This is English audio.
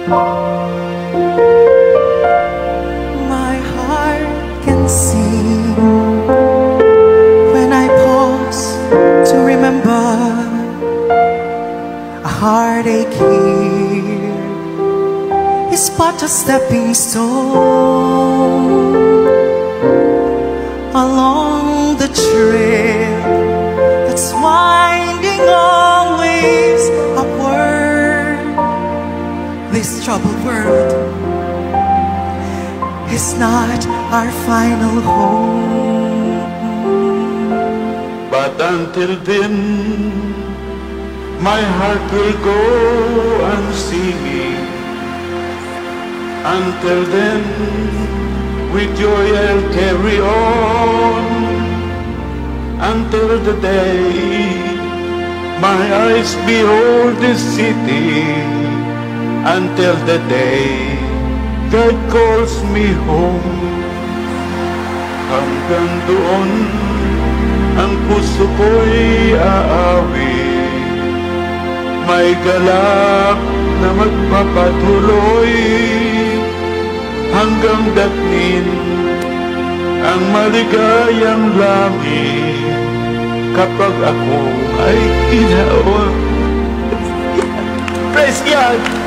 My heart can sing when I pause to remember a heartache here is but a stepping stone along the trail that's winding always upward. This troubled world is not our final home. But until then, my heart will go on singing. Until then, with joy I'll carry on. Until the day my eyes behold this city. Until the day God calls me home. Hanggang doon ang puso ko'y aawi. May galak na magpapatuloy hanggang dating ang maligayang langit kapag ako ay ginawa. Praise God!